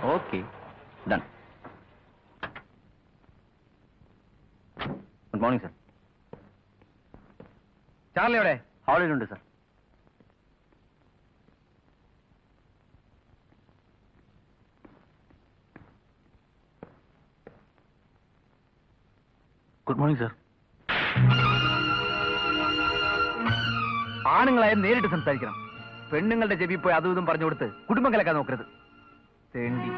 Okay, done. Good morning sir. Charlie എവിടെ? ഹാളിലുണ്ട് സർ. Good morning sir. ആണുങ്ങളായ നേരിട്ട് സംസാരിക്കണം. പെണ്ണുങ്ങളുടെ ചെവി പോയി അതും ഇതും പറഞ്ഞു കൊടുത്ത് കുടുംബം കലക്കാൻ നോക്കരുത്. തേണ്ടി.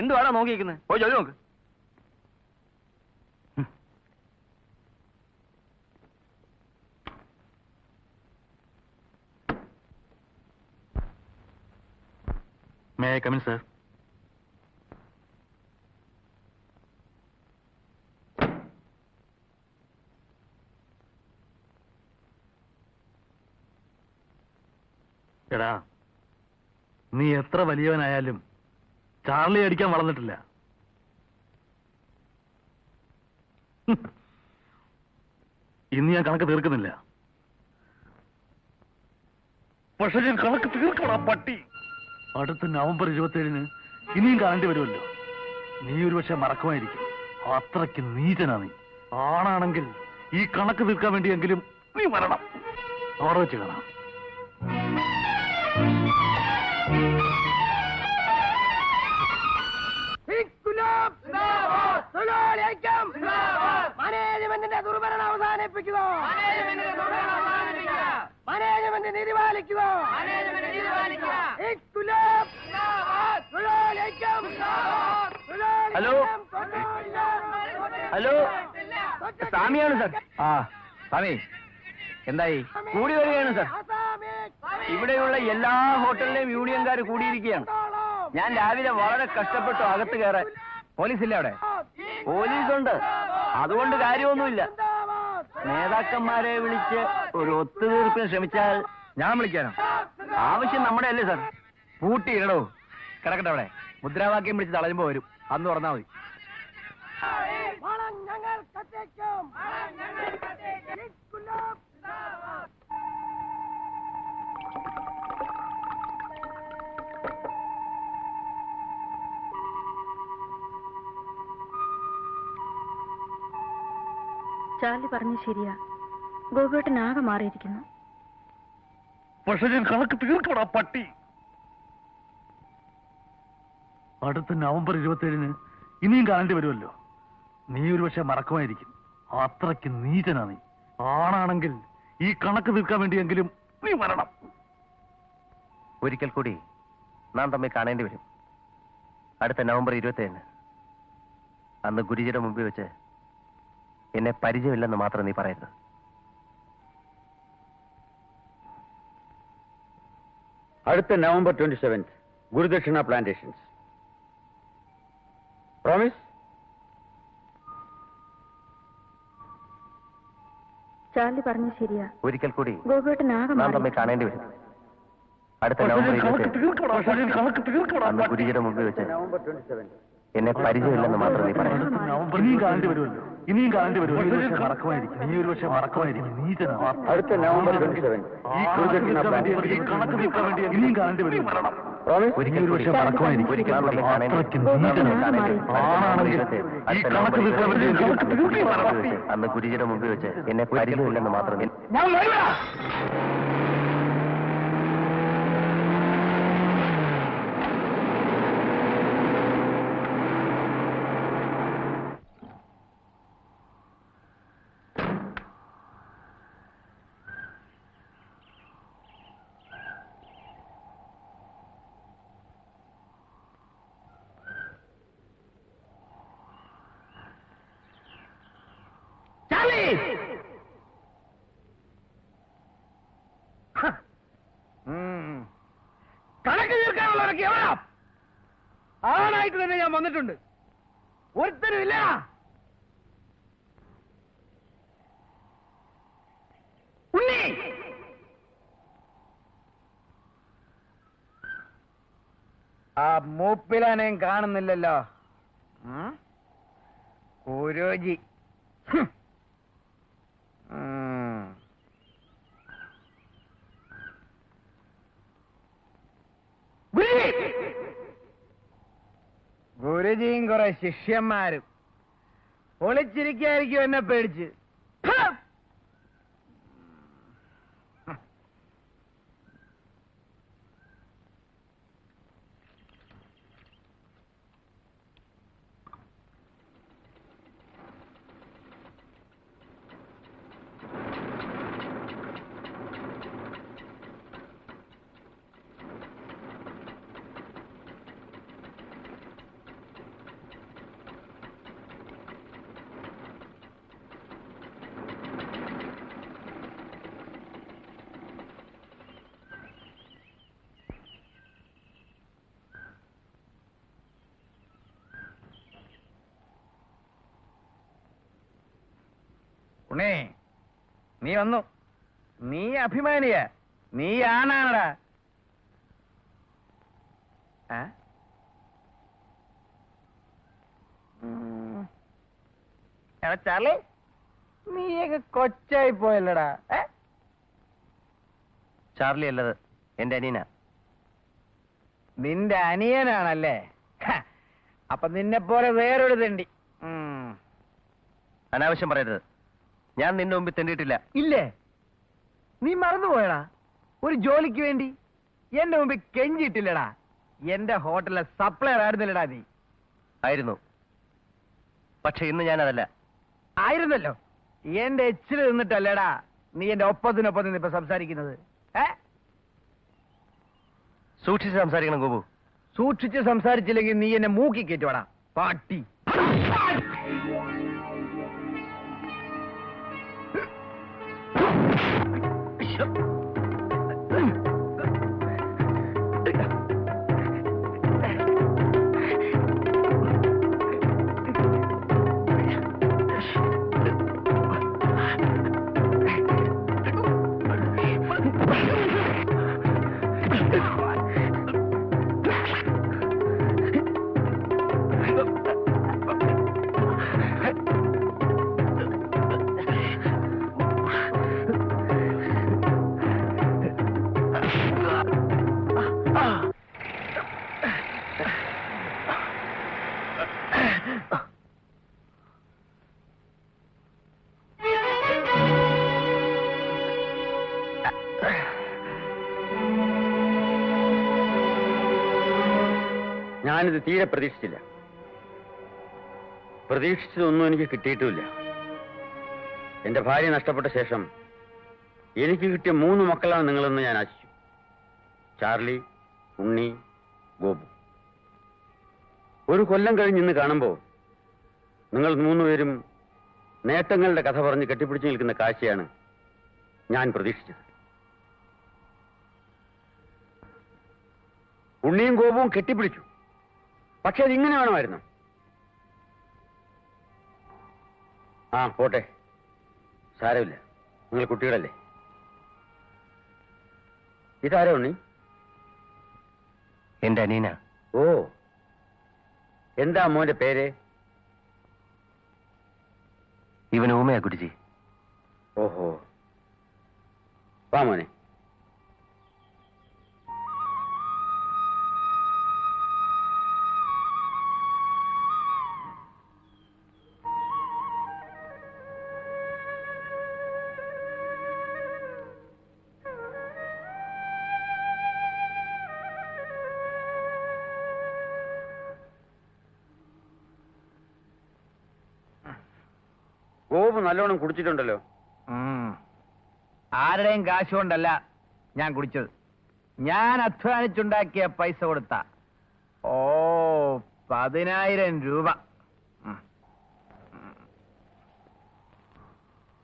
എന്തുവാണോ നോക്കിയിരിക്കുന്നത്? പോയി ജോലി നോക്ക്. May I come in, sir? എടാ, നീ എത്ര വലിയവനായാലും ചാർലി അടിക്കാൻ വളർന്നിട്ടില്ല. ഇന്ന് ഞാൻ കണക്ക് തീർക്കുന്നില്ല. പക്ഷെ ഞാൻ കണക്ക് തീർക്കണം പട്ടി. അടുത്ത നവംബർ 27-ന് ഇനിയും കാണേണ്ടി വരുമല്ലോ. നീ ഒരുപക്ഷെ മറക്കുമായിരിക്കും. അത്രയ്ക്ക് നീചനാ നീ. ആണാണെങ്കിൽ ഈ കണക്ക് തീർക്കാൻ വേണ്ടിയെങ്കിലും നീ മരണം. അവിടെ വെച്ച് കാണാം. മാനേജ്മെന്റിന്റെ ദുർഭരണം അവസാനിപ്പിക്കുക. മാനേജ്മെന്റ് നീതി പാലിക്കുക. ഹലോ ഹലോ, സ്വാമിയാണ് സർ. ആ സ്വാമി, എന്തായി? കൂടി വരികയാണ് സർ. ഇവിടെയുള്ള എല്ലാ ഹോട്ടലിലെയും യൂണിയൻകാർ കൂടിയിരിക്കുകയാണ്. ഞാൻ രാവിലെ വളരെ കഷ്ടപ്പെട്ടു അകത്ത് കയറാൻ. പോലീസില്ലേ അവിടെ? പോലീസുണ്ട്, അതുകൊണ്ട് കാര്യമൊന്നുമില്ല. നേതാക്കന്മാരെ വിളിച്ച് ഒരു ഒത്തുതീർപ്പിന് ശ്രമിച്ചാൽ ഞാൻ വിളിക്കാനോ? ആവശ്യം നമ്മുടെ അല്ലേ സർ? പൂട്ടിയിടോ. കിടക്കട്ടെ അവിടെ. മുദ്രാവാക്യം വിളിച്ച് തളരുമ്പോ വരും. അന്ന് തുറന്നാ മതി. ചാർലി പറഞ്ഞു ശരിയാ. ഗോപിയേട്ടൻ ആകെ മാറിയിരിക്കുന്നു. പക്ഷെ ഞാൻ കണക്ക് തീർക്കണം പട്ടി. അടുത്ത നവംബർ 27-ന് ഇനിയും കാണേണ്ടി വരുമല്ലോ. നീ ഒരുപക്ഷെ മറക്കുമായിരിക്കും. അത്രയ്ക്ക് നീചനാ നീ. ആണാണെങ്കിൽ ഈ കണക്ക് തീർക്കാൻ വേണ്ടിയെങ്കിലും നീ മരണം. ഒരിക്കൽ കൂടി നാം തമ്മിൽ കാണേണ്ടി വരും. അടുത്ത നവംബർ 27-ന്. അന്ന് ഗുരുജിയുടെ മുമ്പിൽ വെച്ച് എന്നെ പരിചയമില്ലെന്ന് മാത്രം നീ പറയരുത്. അടുത്ത നവംബർ 27 ഗുരുദക്ഷിണ പ്ലാന്റേഷൻസ്. പ്രോമിസ്? ചാർലി പറഞ്ഞു ശരിയാ. ഒരിക്കൽ കൂടി ഗോപിയേട്ടൻ ആകെ നാം തമ്മിൽ കാണേണ്ടി വരും. അടുത്ത നവംബർ 27 അന്ന് ഗുരുജിയുടെ മുമ്പിൽ വെച്ച് നവംബർ 27 എന്നെ പരിചയമില്ലെന്ന് മാത്രം നീ പറയരുത്. ഇനിയും കാണേണ്ടി വരുമല്ലോ. ഇനിയും കാണേണ്ടി വരുമല്ലോ. മറക്കുമായിരിക്കും. നീ ഒരുപക്ഷെ മറക്കുമായിരിക്കും. നീചനാ. അടുത്ത നവംബർ 27 ഈ കണക്ക് തീർക്കാൻ വേണ്ടി ഇനിയും കാണേണ്ടി വരും. പ്രോമിസ്? ഒരിക്കൽ കൂടി മറക്കുമായിരിക്കും. അത്രയ്ക്ക് അന്ന് ഗുരുജിയുടെ മുമ്പിൽ വെച്ച് എന്നെ പരിചയമില്ലെന്ന് മാത്രം നീ. കണക്ക് തീർക്കാനുള്ളവരൊക്കെ എവിടാ? ആണായിട്ട് തന്നെ ഞാൻ വന്നിട്ടുണ്ട്. ഒരുത്തരും ഇല്ല. ഉണ്ണി ആ മൂപ്പിലാനേം കാണുന്നില്ലല്ലോ. കുരുജി. ഗുരുജിയും കുറെ ശിഷ്യന്മാരും ഒളിച്ചിരിക്കായിരിക്കും എന്നെ പേടിച്ച്. ഉണ്ണേ, നീ വന്നു. നീ അഭിമാനിയ, നീ ആണാണടാ. ചാർലി, നീയൊക്കെ കൊച്ചായി പോയല്ലടാ. ചാർലി അല്ലത്, എന്റെ അനിയനാ. നിന്റെ അനിയനാണല്ലേ? അപ്പൊ നിന്നെ പോലെ വേറൊരു തെണ്ടി. അനാവശ്യം പറയരുത്. ഞാൻ നിന്റെ മുമ്പിൽ തെണ്ടിയിട്ടില്ല. ഇല്ലേ? നീ മറന്നുപോയടാ. ഒരു ജോലിക്ക് വേണ്ടി എന്റെ മുമ്പിൽ കെഞ്ചിയിട്ടില്ലടാ. എന്റെ ഹോട്ടലിലെ സപ്ലയർ ആയിരുന്നില്ലടാ നീ. ആയിരുന്നു, പക്ഷെ ഇന്ന് ഞാനതല്ല. ആയിരുന്നല്ലോ. എന്റെ എച്ചിൽ നിന്നിട്ടല്ലേടാ നീ എന്റെ ഒപ്പത്തിനൊപ്പം നിന്ന് ഇപ്പൊ സംസാരിക്കുന്നത്. സൂക്ഷിച്ച് സംസാരിക്കണം ഗോപു. സൂക്ഷിച്ച് സംസാരിച്ചില്ലെങ്കിൽ നീ എന്നെ മൂക്കി കയറ്റുവാടാ പാട്ടി. ഞാനിത് തീരെ പ്രതീക്ഷിച്ചില്ല. പ്രതീക്ഷിച്ചതൊന്നും എനിക്ക് കിട്ടിയിട്ടുമില്ല. എന്റെ ഭാര്യ നഷ്ടപ്പെട്ട ശേഷം എനിക്ക് കിട്ടിയ 3 മക്കളാണ് നിങ്ങളെന്ന് ഞാൻ ആശിച്ചു. ചാർലി, ഉണ്ണി, ഗോപു. ഒരു കൊല്ലം കഴിഞ്ഞ് ഇന്ന് കാണുമ്പോൾ നിങ്ങൾ 3 പേരും നേട്ടങ്ങളുടെ കഥ പറഞ്ഞ് കെട്ടിപ്പിടിച്ചു നിൽക്കുന്ന കാഴ്ചയാണ് ഞാൻ പ്രതീക്ഷിച്ചത്. ഉണ്ണിയും ഗോപുവും കെട്ടിപ്പിടിച്ചു. പക്ഷെ അതിങ്ങനെ വേണമായിരുന്നു. പോട്ടെ, സാരമില്ല, നിങ്ങൾ കുട്ടികളല്ലേ. ഇതാരാ ഉണ്ണി? എന്റെ അനിയനാ. ഓ, എന്താ മോന്റെ പേര്? ഇവൻ ഊമയാ ഗുരുജി. ഓഹോ, വാ മോനെ. ഗോപു നല്ലോണം കുടിച്ചിട്ടുണ്ടല്ലോ. ആരുടെയും കാശ് കൊണ്ടല്ല ഞാൻ കുടിച്ചത്. ഞാൻ അധ്വാനിച്ചുണ്ടാക്കിയ പൈസ കൊടുത്ത 10,000 രൂപ.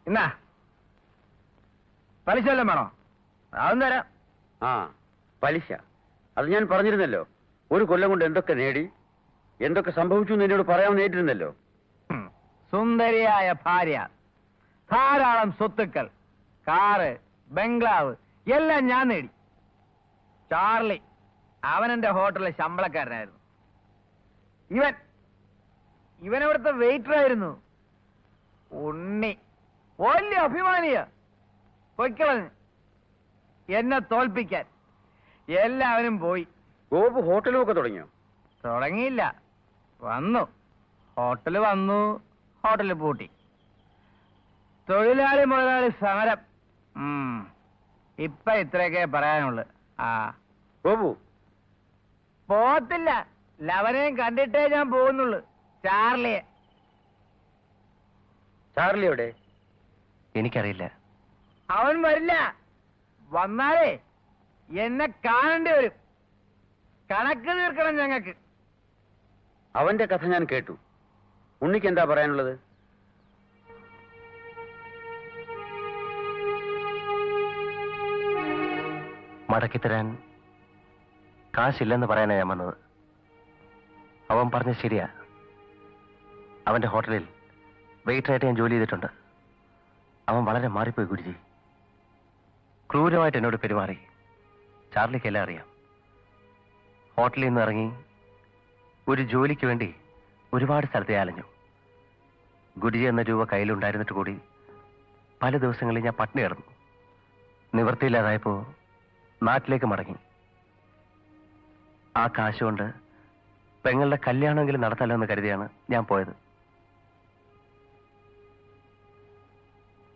എന്നാ പലിശ വല്ലതും വേണോ? അതും തരാം. പലിശ അത് ഞാൻ പറഞ്ഞിരുന്നല്ലോ. ഒരു കൊല്ലം കൊണ്ട് എന്തൊക്കെ നേടി, എന്തൊക്കെ സംഭവിച്ചു എന്ന് എന്നോട് പറയാമെന്ന് നേരിട്ടിരുന്നല്ലോ. സുന്ദരിയായ ഭാര്യ, ധാരാളം സ്വത്തുക്കൾ, കാറ്, ബംഗ്ലാവ് എല്ലാം ഞാൻ നേടി. ചാർലി അവൻ എന്റെ ഹോട്ടലിലെ ശമ്പളക്കാരനായിരുന്നു. ഇവൻ അവിടുത്തെ വെയിറ്റർ ആയിരുന്നു. ഉണ്ണി വലിയ അഭിമാനിയ പൊയ്ക്കളഞ്ഞ് എന്നെ തോൽപ്പിക്കാൻ. എല്ലാവരും പോയി. ഗോപു ഹോട്ടലും ഒക്കെ തുടങ്ങിയോ? തുടങ്ങിയില്ല, വന്നു. ഹോട്ടല് വന്നു, ഹോട്ടല് പൂട്ടി. തൊഴിലാളി മുതലാളി സമരം. ഇപ്പൊ ഇത്രയൊക്കെ പറയാനുള്ളു. ഗോപു പോത്തില്ല, ലവനെയും കണ്ടിട്ടേ ഞാൻ പോകുന്നുള്ളു. ചാർലിയെ. ചാർലി എവിടെ? എനിക്കറിയില്ല. അവൻ വരില്ല. വന്നാലേ എന്നെ കാണേണ്ടി വരും. കണക്ക് തീർക്കണം ഞങ്ങൾക്ക്. അവന്റെ കഥ ഞാൻ കേട്ടു. ഉണ്ണിക്ക് എന്താ പറയാനുള്ളത്? മടക്കിത്തരാൻ കാശില്ലെന്ന് പറയാനാ ഞാൻ വന്നത്. അവൻ പറഞ്ഞ ശരിയാ. അവന്റെ ഹോട്ടലിൽ വെയിറ്ററായിട്ട് ഞാൻ ജോലി ചെയ്തിട്ടുണ്ട്. അവൻ വളരെ മാറിപ്പോയി ഗുരുജി. ക്രൂരമായിട്ട് എന്നോട് പെരുമാറി. ചാർലിക്കെല്ലാം അറിയാം. ഹോട്ടലിൽ നിന്ന് ഇറങ്ങി ഒരു ജോലിക്ക് വേണ്ടി ഒരുപാട് സ്ഥലത്തെ അലഞ്ഞു. ഗുരുജി എന്ന രൂപ കയ്യിലുണ്ടായിരുന്നിട്ട് കൂടി പല ദിവസങ്ങളിൽ ഞാൻ പട്ടിണി കിടന്നു. നിവൃത്തിയില്ലാതായപ്പോ നാട്ടിലേക്ക് മടങ്ങി. ആ കാശ് കൊണ്ട് പെങ്ങളുടെ കല്യാണമെങ്കിലും നടത്താലോ എന്ന് കരുതിയാണ് ഞാൻ പോയത്.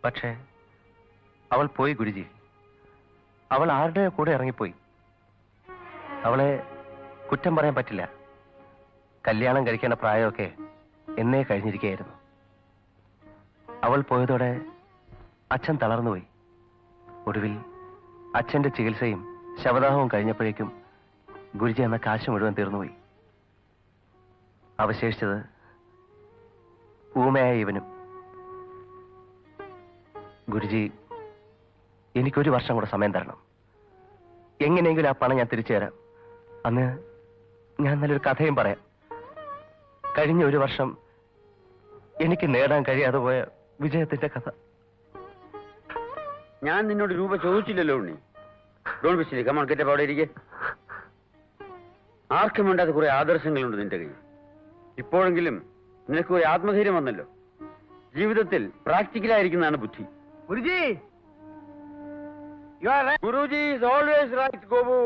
പക്ഷേ അവൾ പോയി ഗുരുജി. അവൾ ആരുടെ കൂടെ ഇറങ്ങിപ്പോയി. അവളെ കുറ്റം പറയാൻ പറ്റില്ല. കല്യാണം കഴിക്കേണ്ട പ്രായമൊക്കെ എന്നേ കഴിഞ്ഞിരിക്കുകയായിരുന്നു. അവൾ പോയതോടെ അച്ഛൻ തളർന്നുപോയി. ഒടുവിൽ അച്ഛന്റെ ചികിത്സയും ശവദാഹവും കഴിഞ്ഞപ്പോഴേക്കും ഗുരുജി എന്ന കാശ് മുഴുവൻ തീർന്നുപോയി. അവശേഷിച്ചത് ഊമയായ ഇവനും. ഗുരുജി, എനിക്കൊരു വർഷം കൂടെ സമയം തരണം. എങ്ങനെയെങ്കിലും ആ പണം ഞാൻ തിരിച്ചു തരാം. അന്ന് ഞാൻ നല്ലൊരു കഥയും പറയാം. കഴിഞ്ഞ ഒരു വർഷം എനിക്ക് നേടാൻ കഴിയാതെ പോയ വിജയത്തിന്റെ കഥ. ഞാൻ നിന്നോട് രൂപ ചോദിച്ചില്ലല്ലോ Unni. Don't be silly. Come on, get up. അവിടെ ഇരിക്കെ. ആർക്കും വേണ്ടാത്ത കുറെ ആദർശങ്ങളുണ്ട് നിന്റെ കയ്യിൽ. ഇപ്പോഴെങ്കിലും നിനക്ക് ഒരു ആത്മധൈര്യം വന്നല്ലോ. ജീവിതത്തിൽ പ്രാക്ടിക്കലായിരിക്കുന്നതാണ് ബുദ്ധി. Guruji, you are right. Guruji is always right Gopu.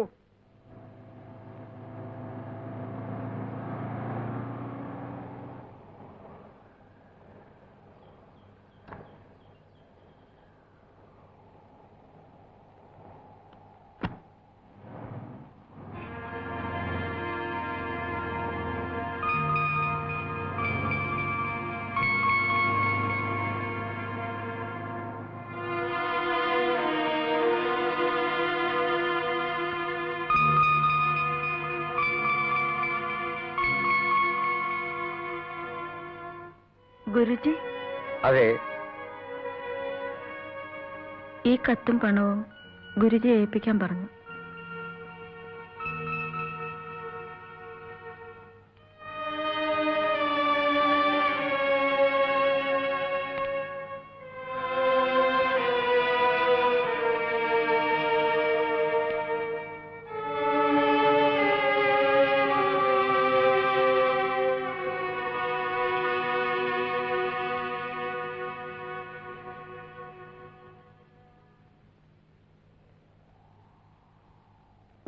Guruji, അതെ, ഈ കത്തും പണവും ഗുരുജിയെ ഏൽപ്പിക്കാൻ പറഞ്ഞു.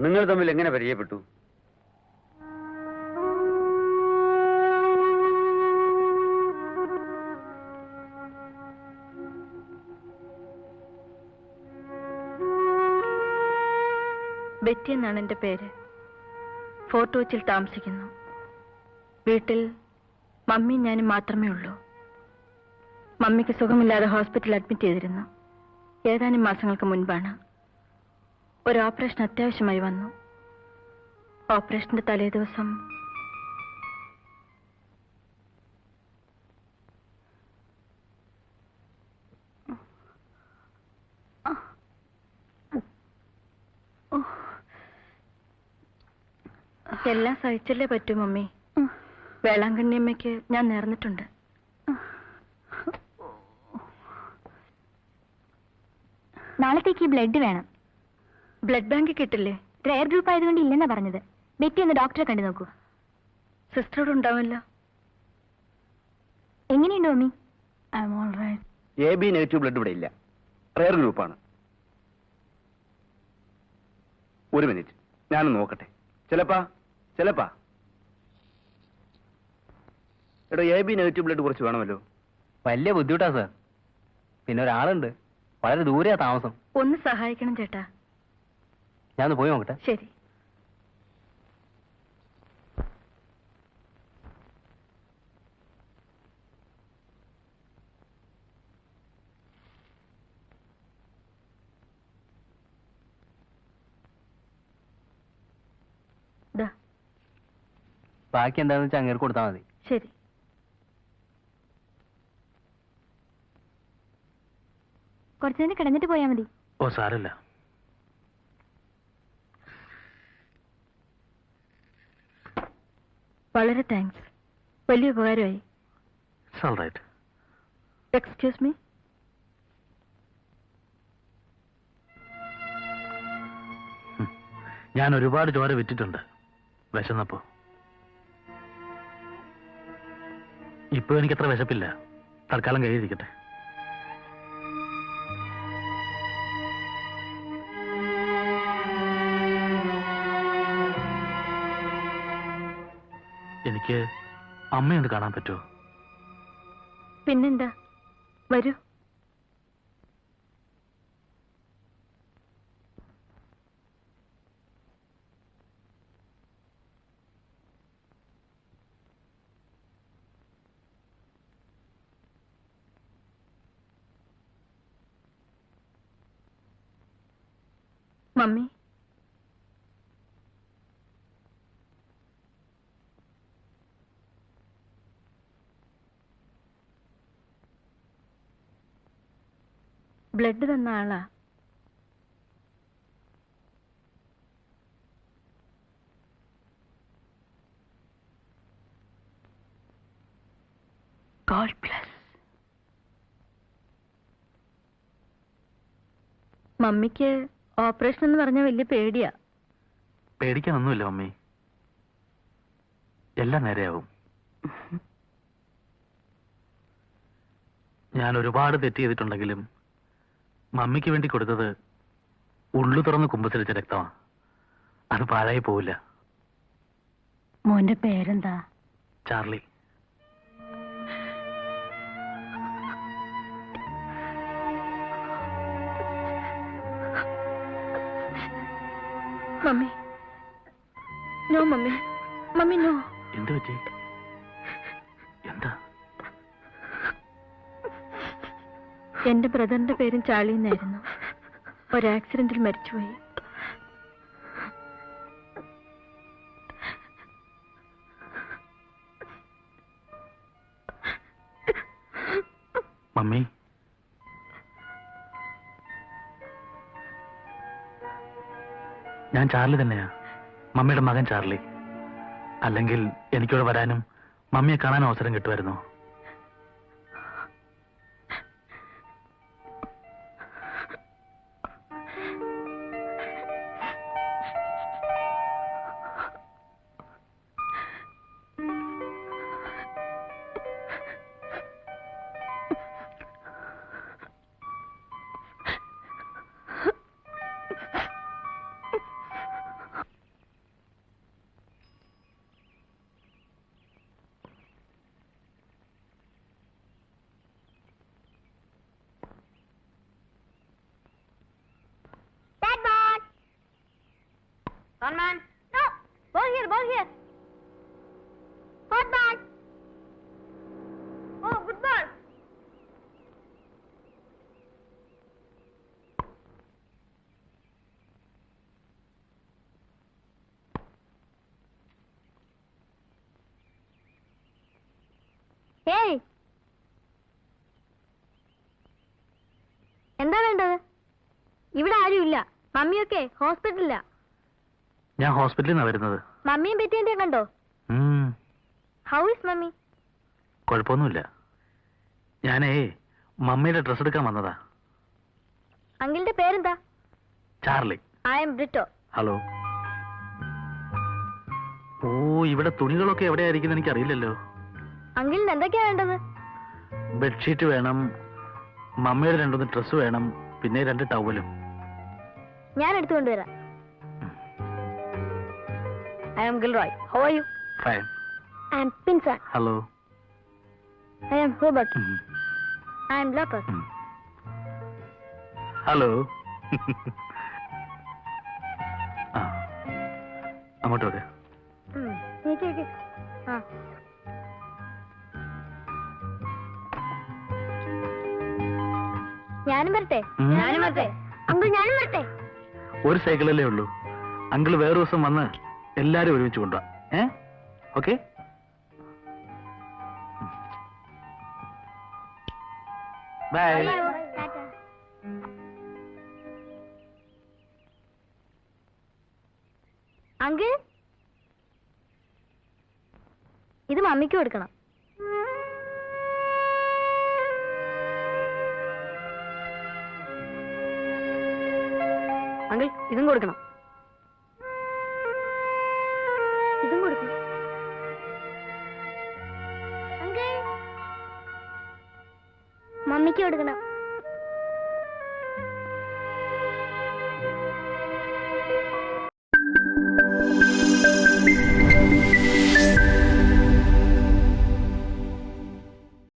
നിങ്ങൾ തമ്മിൽ എങ്ങനെ പരിചയപ്പെട്ടു? ബെറ്റി എന്നാണ് എന്റെ പേര്. ഫോർട്ട് കൊച്ചിയിൽ താമസിക്കുന്നു. വീട്ടിൽ മമ്മിയും ഞാനും മാത്രമേ ഉള്ളൂ. മമ്മിക്ക് സുഖമില്ലാതെ ഹോസ്പിറ്റലിൽ അഡ്മിറ്റ് ചെയ്തിരുന്നു. ഏതാനും മാസങ്ങൾക്ക് മുൻപാണ് ഒരു ഓപ്പറേഷൻ അത്യാവശ്യമായി വന്നു. ഓപ്പറേഷന്റെ തലേ ദിവസം എല്ലാം സഹിച്ചല്ലേ പറ്റൂ മമ്മി. വേളാങ്കണ്ണി അമ്മയ്ക്ക് ഞാൻ നേർന്നിട്ടുണ്ട്. നാളത്തേക്ക് ബ്ലഡ് വേണം. ബ്ലഡ് ബാങ്ക് കിട്ടില്ലേ? റെയർ ഗ്രൂപ്പ് ആയതുകൊണ്ട് ഇല്ലെന്നാ പറഞ്ഞത്. ബെറ്റി ഒന്ന് ഡോക്ടറെ കണ്ടു നോക്കൂ. സിസ്റ്ററോട് ഉണ്ടാവില്ല. എങ്ങനെയുണ്ട് mummy? I am all right. AB negative blood ഇവിടെ ഇല്ല, റെയർ ഗ്രൂപ്പാണ്. ഒരു മിനിറ്റ്, ഞാനൊന്ന് നോക്കട്ടെ. ചിലപ്പാ എടോ, AB നെഗറ്റീവ് ബ്ലഡ് കുറച്ച് വേണമല്ലോ. വലിയ ബുദ്ധിമുട്ടാ സാർ. പിന്നെ ഒരാളുണ്ട്, വളരെ ദൂരെയാ താമസം. ഒന്ന് സഹായിക്കണം ചേട്ടാ. ഞാനൊന്ന് പോയി നോക്കട്ടെ. ശരി. ദാ, ബാക്കി എന്താണെന്ന് വെച്ചാൽ അങ്ങേർക്ക് കൊടുത്താൽ മതി. ശരി. കുറച്ചു നേരം കിടന്നിട്ട് പോയാൽ മതി. ഓ സാരമില്ല. വളരെ താങ്ക്സ്. വലിയ ഉപകാരമായി. It's all right. Excuse me. ഞാൻ ഒരുപാട് ചോര വിറ്റിട്ടുണ്ട് വിശന്നപ്പോ. ഇപ്പൊ എനിക്കത്ര വിശപ്പില്ല. തൽക്കാലം കയ്യിരിക്കട്ടെ. എനിക്ക് അമ്മയൊന്ന് കാണാൻ പറ്റുമോ? പിന്നെന്താ, വരൂ. മമ്മി, ബ്ലഡ് തന്ന ആളാ. God bless. മമ്മിക്ക് ഓപ്പറേഷൻ എന്ന് പറഞ്ഞാൽ വലിയ പേടിയാ. പേടിക്കാനൊന്നുമില്ല മമ്മി, എല്ലാം നേരെയാവും. ഞാൻ ഒരുപാട് തെറ്റ് ചെയ്തിട്ടുണ്ടെങ്കിലും മമ്മിക്ക് വേണ്ടി കൊടുത്തത് ഉള്ളു തുറന്ന് കുമ്പസരിച്ച രക്തമാണ്. അത് പാഴായി പോവില്ല. മോന്റെ പേരെന്താ? Charlie. Mummy, no mummy, mummy no. എന്ത് പറ്റി? എന്താ? എന്റെ ബ്രദറിന്റെ പേരും ചാർലി എന്നായിരുന്നു. ഒരു ആക്സിഡന്റിൽ മരിച്ചുപോയി. മമ്മി, ഞാൻ ചാർലി തന്നെയാ, മമ്മിയുടെ മകൻ ചാർലി. അല്ലെങ്കിൽ എനിക്കിവിടെ വരാനും മമ്മിയെ കാണാനും അവസരം കിട്ടുമായിരുന്നു. On man. No. Ball here, ball here. Hot ball. Oh, good ball. Hey. എന്താ വേണ്ടത്? ഇവിടെ ആരുമില്ല. മമ്മിയൊക്കെ ഹോസ്പിറ്റലിലാ. ഞാൻ ഹോസ്പിറ്റലിൽ നിന്നാണ് വരുന്നത്. മമ്മിയും ബെറ്റിയും കണ്ടോ? How is mummy? കുഴപ്പമൊന്നുമില്ല. ഞാനേ മമ്മിയുടെ ഡ്രസ് എടുക്കാൻ വന്നതാ. അങ്കിളിന്റെ പേരെന്താ? Charlie. I am Brito. Hello. ഓ, ഇവിടെ തുണികളൊക്കെ എവിടെയായിരിക്കും എനിക്കറിയില്ലല്ലോ. അങ്കിളിന് എന്തൊക്കെയാ വേണ്ടത്? ബെഡ്ഷീറ്റ് വേണം, മമ്മിയുടെ 2 ഡ്രസ് വേണം, പിന്നെ 2 ടവലും. ഞാൻ എടുത്തുകൊണ്ടുവരാം. I am Gilroy. How are you? Fine. I am Pinsan. Hello. I am Robert. I am Lopez. Hello. ആ, അങ്ങോട്ട് വരെ. നീക്ക്. ആ. ഞാനും വരട്ടെ? ഉം. ഞാനും വരട്ടെ? അങ്കിൾ ഞാനും വരട്ടെ? ഒരു സൈക്കിളല്ലേ ഉള്ളൂ. അങ്കിൾ വേറെ ദിവസം വന്ന് എല്ലാരും ഒരുമിച്ച് കൊണ്ടുപോവാ. ഓക്കെ. ബൈ. അങ്കിൾ ഇത് മമ്മിക്ക് കൊടുക്കണം. അങ്കിൾ ഇതും കൊടുക്കണം. ഇതും കൊടുക്കണം. അങ്കിൾ മമ്മിക്ക് കൊടുക്കണം.